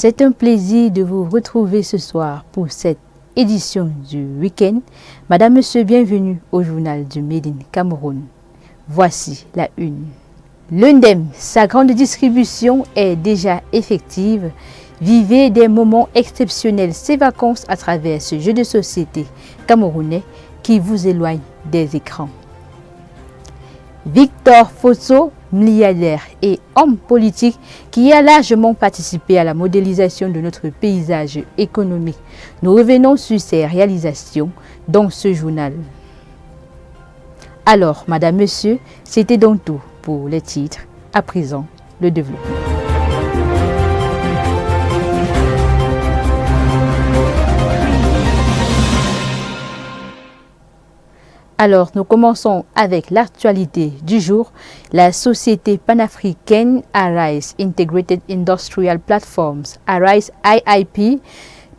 C'est un plaisir de vous retrouver ce soir pour cette édition du week-end. Madame, Monsieur, bienvenue au journal du Made in Cameroun. Voici la une. L'UNDEM, sa grande distribution est déjà effective. Vivez des moments exceptionnels ces vacances à travers ce jeu de société camerounais qui vous éloigne des écrans. Victor Fosso, milliardaire et homme politique qui a largement participé à la modélisation de notre paysage économique. Nous revenons sur ses réalisations dans ce journal. Alors, Madame, Monsieur, c'était donc tout pour les titres. À présent, le développement. Alors, nous commençons avec l'actualité du jour. La société panafricaine Arise Integrated Industrial Platforms, Arise IIP,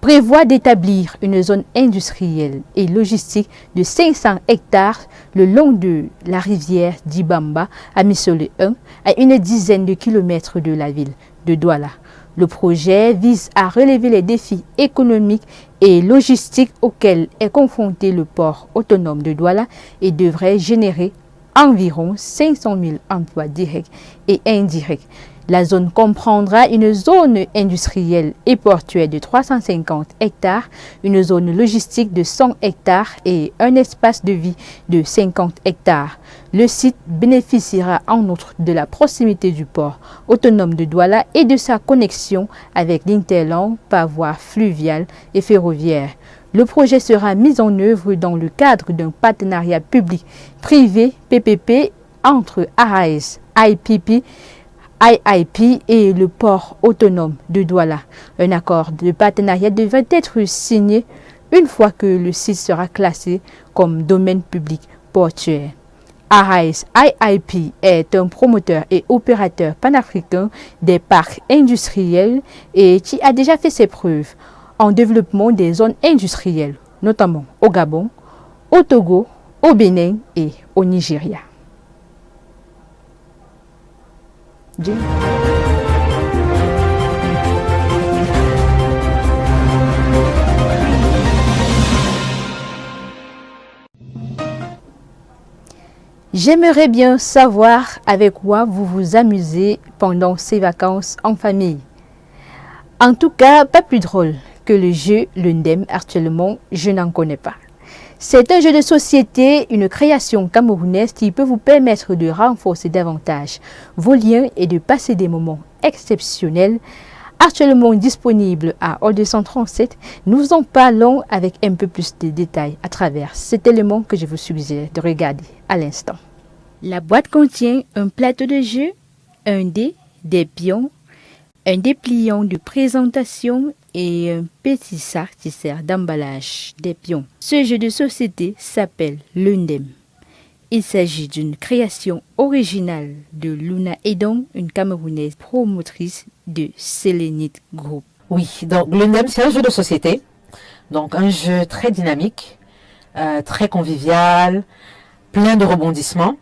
prévoit d'établir une zone industrielle et logistique de 500 hectares le long de la rivière d'Ibamba à Missole 1, à une dizaine de kilomètres de la ville de Douala. Le projet vise à relever les défis économiques et logistiques auxquels est confronté le port autonome de Douala et devrait générer environ 500 000 emplois directs et indirects. La zone comprendra une zone industrielle et portuaire de 350 hectares, une zone logistique de 100 hectares et un espace de vie de 50 hectares. Le site bénéficiera en outre de la proximité du port autonome de Douala et de sa connexion avec l'Interland par voie fluviale et ferroviaire. Le projet sera mis en œuvre dans le cadre d'un partenariat public-privé PPP entre Arise IIP et le port autonome de Douala. Un accord de partenariat devrait être signé une fois que le site sera classé comme domaine public portuaire. Arise IIP est un promoteur et opérateur panafricain des parcs industriels et qui a déjà fait ses preuves en développement des zones industrielles, notamment au Gabon, au Togo, au Bénin et au Nigeria. J'aimerais bien savoir avec quoi vous vous amusez pendant ces vacances en famille. En tout cas, pas plus drôle que le jeu l'UNDEM actuellement, je n'en connais pas. C'est un jeu de société, une création camerounaise qui peut vous permettre de renforcer davantage vos liens et de passer des moments exceptionnels. Actuellement disponible à O237, nous en parlons avec un peu plus de détails à travers cet élément que je vous suggère de regarder à l'instant. La boîte contient un plateau de jeu, un dé, des pions, un dépliant de présentation et un petit sac qui sert d'emballage des pions. Ce jeu de société s'appelle l'UNDEM. Il s'agit d'une création originale de Luna Edong, une Camerounaise promotrice de Selenite Group. Oui, donc l'UNDEM, c'est un jeu de société, donc un jeu très dynamique, très convivial, plein de rebondissements.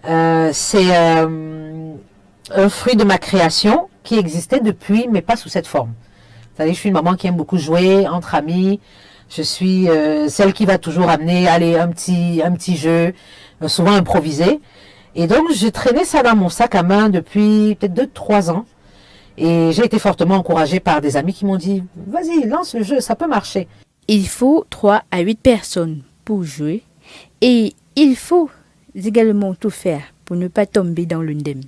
C'est un fruit de ma création qui existait depuis, mais pas sous cette forme. Vous savez, je suis une maman qui aime beaucoup jouer entre amis. Je suis celle qui va toujours amener un petit jeu, souvent improvisé. Et donc, j'ai traîné ça dans mon sac à main depuis peut-être 2-3 ans. Et j'ai été fortement encouragée par des amis qui m'ont dit « Vas-y, lance le jeu, ça peut marcher ». Il faut 3 à 8 personnes pour jouer. Et il faut également tout faire pour ne pas tomber dans l'UNDEM.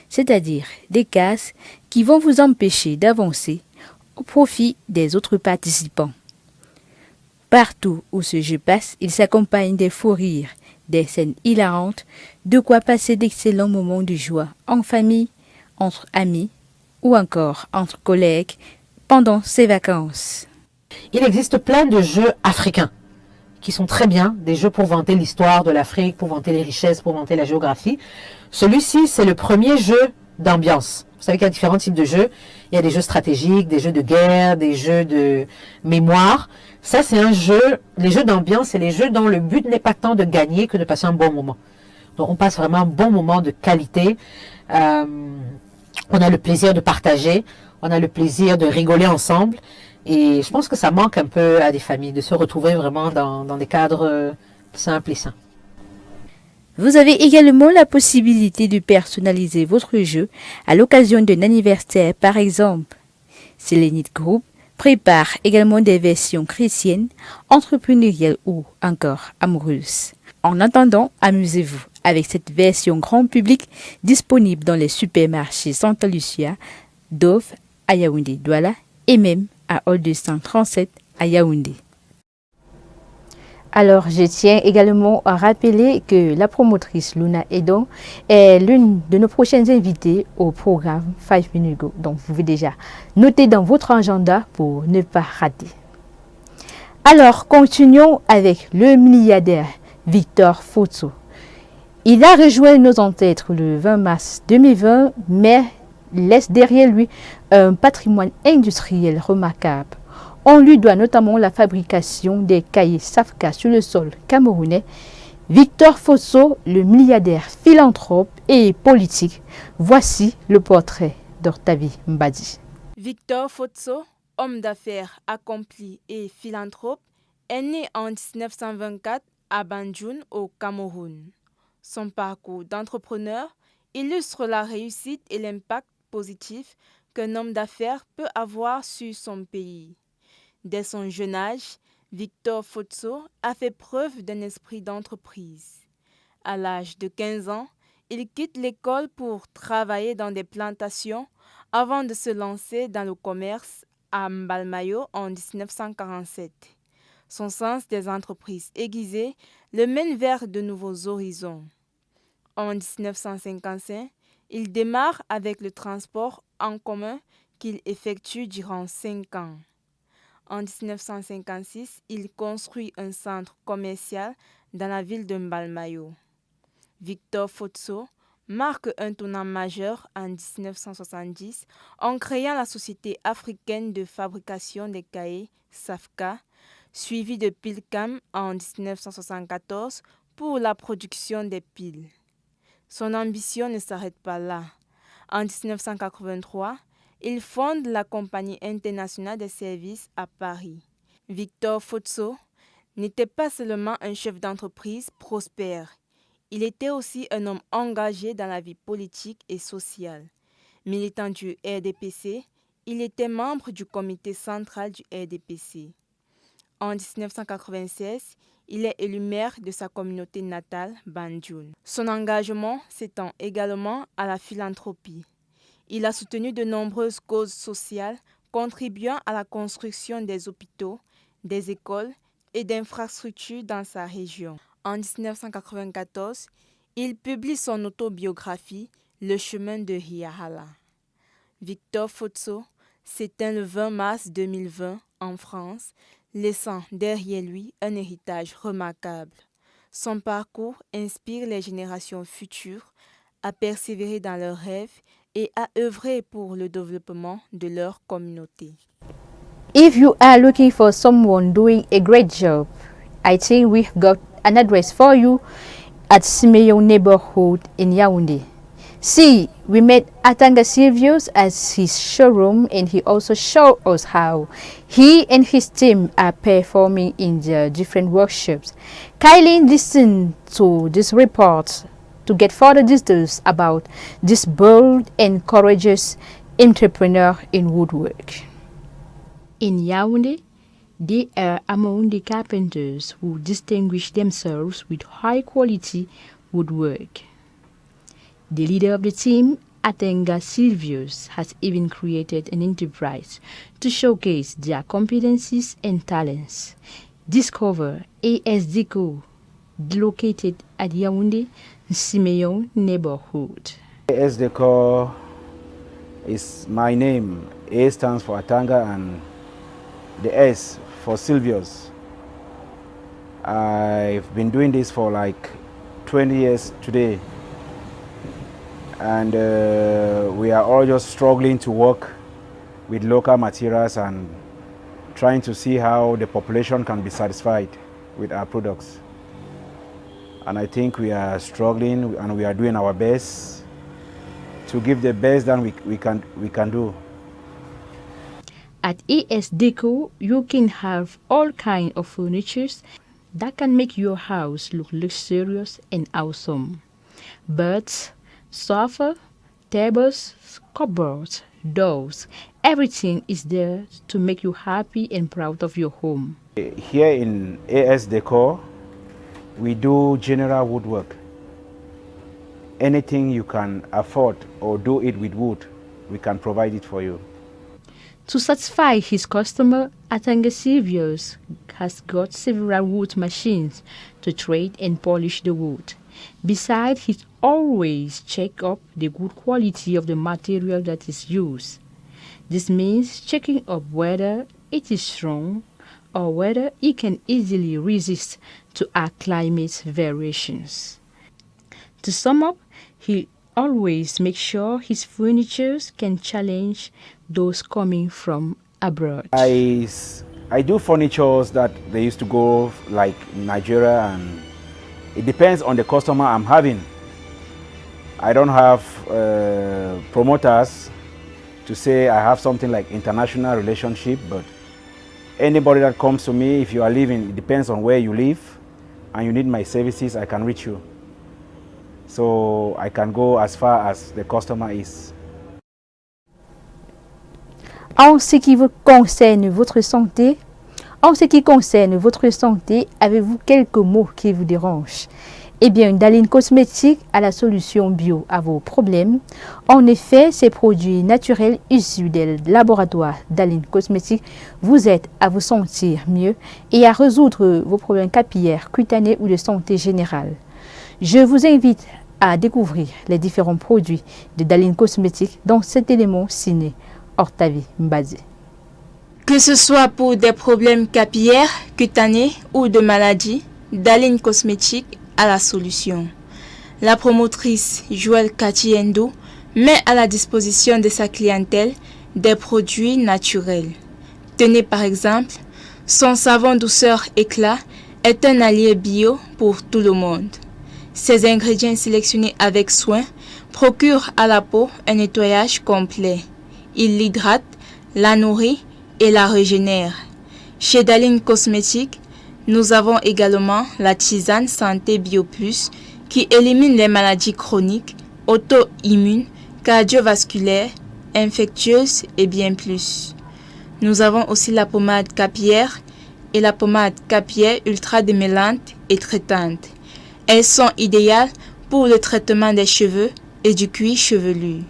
C'est-à-dire des cases qui vont vous empêcher d'avancer au profit des autres participants. Partout où ce jeu passe, il s'accompagne des fous rires, des scènes hilarantes, de quoi passer d'excellents moments de joie en famille, entre amis ou encore entre collègues pendant ces vacances. Il existe plein de jeux africains qui sont très bien, des jeux pour vanter l'histoire de l'Afrique, pour vanter les richesses, pour vanter la géographie. Celui-ci, c'est le premier jeu d'ambiance. Vous savez qu'il y a différents types de jeux. Il y a des jeux stratégiques, des jeux de guerre, des jeux de mémoire. Ça, c'est un jeu, les jeux d'ambiance, c'est les jeux dont le but n'est pas tant de gagner que de passer un bon moment. Donc, on passe vraiment un bon moment de qualité. On a le plaisir de partager. on a le plaisir de rigoler ensemble. Et je pense que ça manque un peu à des familles de se retrouver vraiment dans des cadres simples et sains. Vous avez également la possibilité de personnaliser votre jeu à l'occasion d'un anniversaire par exemple. Selenite Group prépare également des versions chrétiennes, entrepreneuriales ou encore amoureuses. En attendant, amusez-vous avec cette version grand public disponible dans les supermarchés Santa Lucia, Dove à Yaoundé, Douala et même à Hall 237 à Yaoundé. Alors, je tiens également à rappeler que la promotrice Luna Edon est l'une de nos prochaines invitées au programme 5 Minutes Go. Donc, vous pouvez déjà noter dans votre agenda pour ne pas rater. Alors, continuons avec le milliardaire Victor Fotso. Il a rejoint nos ancêtres le 20 mars 2020, mais laisse derrière lui un patrimoine industriel remarquable. On lui doit notamment la fabrication des cahiers Safka sur le sol camerounais. Victor Fotso, le milliardaire philanthrope et politique, voici le portrait d'Ortavi Mbadi. Victor Fotso, homme d'affaires accompli et philanthrope, est né en 1924 à Banjul, au Cameroun. Son parcours d'entrepreneur illustre la réussite et l'impact positif qu'un homme d'affaires peut avoir sur son pays. Dès son jeune âge, Victor Fotso a fait preuve d'un esprit d'entreprise. À l'âge de 15 ans, il quitte l'école pour travailler dans des plantations avant de se lancer dans le commerce à Mbalmayo en 1947. Son sens des entreprises aiguisées le mène vers de nouveaux horizons. En 1955, il démarre avec le transport en commun qu'il effectue durant 5 ans. En 1956, il construit un centre commercial dans la ville de Mbalmayo. Victor Fotso marque un tournant majeur en 1970 en créant la Société africaine de fabrication des cahiers SAFCA, suivie de Pilcam en 1974 pour la production des piles. Son ambition ne s'arrête pas là. En 1983, il fonde la Compagnie internationale des services à Paris. Victor Fotso n'était pas seulement un chef d'entreprise prospère, il était aussi un homme engagé dans la vie politique et sociale. Militant du RDPC, il était membre du comité central du RDPC. En 1996, il est élu maire de sa communauté natale, Banjul. Son engagement s'étend également à la philanthropie. Il a soutenu de nombreuses causes sociales contribuant à la construction des hôpitaux, des écoles et d'infrastructures dans sa région. En 1994, il publie son autobiographie « Le chemin de Hiahala ». Victor Fotso s'éteint le 20 mars 2020 en France, laissant derrière lui un héritage remarquable. Son parcours inspire les générations futures à persévérer dans leurs rêves et à œuvrer pour le développement de leur communauté. If you are looking for someone doing a great job, I think we've got an address for you at Simeon neighborhood in Yaoundé. See, we met Atanga Silvius at his showroom and he also showed us how he and his team are performing in the different workshops. Kindly listen to this report to get further details about this bold and courageous entrepreneur in woodwork. In Yaoundé, they are among the carpenters who distinguish themselves with high-quality woodwork. The leader of the team, Atenga Silvius, has even created an enterprise to showcase their competencies and talents. Discover ASDeco, located at Yaoundé, Simeon neighborhood. ASDeco is my name. A stands for Atanga and the S for Silvius. I've been doing this for like 20 years today, and we are all just struggling to work with local materials and trying to see how the population can be satisfied with our products. And I think we are struggling and we are doing our best to give the best that we can do. At ES Deco, you can have all kinds of furniture that can make your house look luxurious and awesome. Beds, sofa, tables, cupboards, doors, everything is there to make you happy and proud of your home. Here in AS Decor, we do general woodwork. Anything you can afford or do it with wood, we can provide it for you. To satisfy his customer, Atanga Silvius has got several wood machines to trade and polish the wood. Besides, he always checks up the good quality of the material that is used. This means checking up whether it is strong or whether it can easily resist to our climate variations. To sum up, he always makes sure his furniture can challenge those coming from abroad. I do furnitures that they used to go like Nigeria, and it depends on the customer I'm having. I don't have promoters to say I have something like international relationship, but anybody that comes to me, if you are living, it depends on where you live and you need my services, I can reach you. So I can go as far as the customer is. En ce qui concerne votre santé, avez-vous quelques mots qui vous dérangent? Eh bien, Daline Cosmétique a la solution bio à vos problèmes. En effet, ces produits naturels issus des laboratoires Daline Cosmétique vous aident à vous sentir mieux et à résoudre vos problèmes capillaires, cutanés ou de santé générale. Je vous invite à découvrir les différents produits de Daline Cosmétique dans cet élément ciné. Octavie Mbadzi. Que ce soit pour des problèmes capillaires, cutanés ou de maladies, Daline Cosmétique a la solution. La promotrice Joël Katiendo met à la disposition de sa clientèle des produits naturels. Tenez par exemple, son savon douceur éclat est un allié bio pour tout le monde. Ses ingrédients sélectionnés avec soin procurent à la peau un nettoyage complet. Il l'hydrate, la nourrit et la régénère. Chez Daline Cosmétique, nous avons également la tisane Santé Bio Plus qui élimine les maladies chroniques, auto-immunes, cardiovasculaires, infectieuses et bien plus. Nous avons aussi la pommade capillaire et la pommade capillaire ultra démêlante et traitante. Elles sont idéales pour le traitement des cheveux et du cuir chevelu.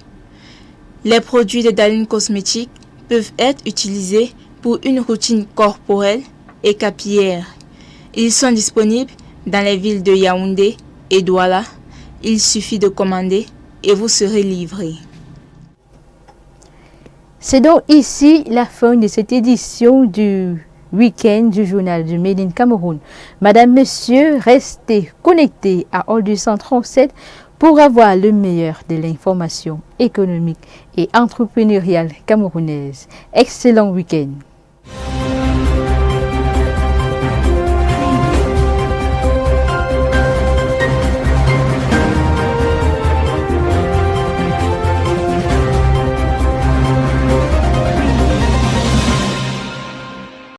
Les produits de Daline Cosmétique peuvent être utilisés pour une routine corporelle et capillaire. Ils sont disponibles dans les villes de Yaoundé et Douala. Il suffit de commander et vous serez livré. C'est donc ici la fin de cette édition du week-end du journal du Made in Cameroun. Madame, Monsieur, restez connectés à All 237 pour avoir le meilleur de l'information économique et entrepreneuriale camerounaise. Excellent week-end.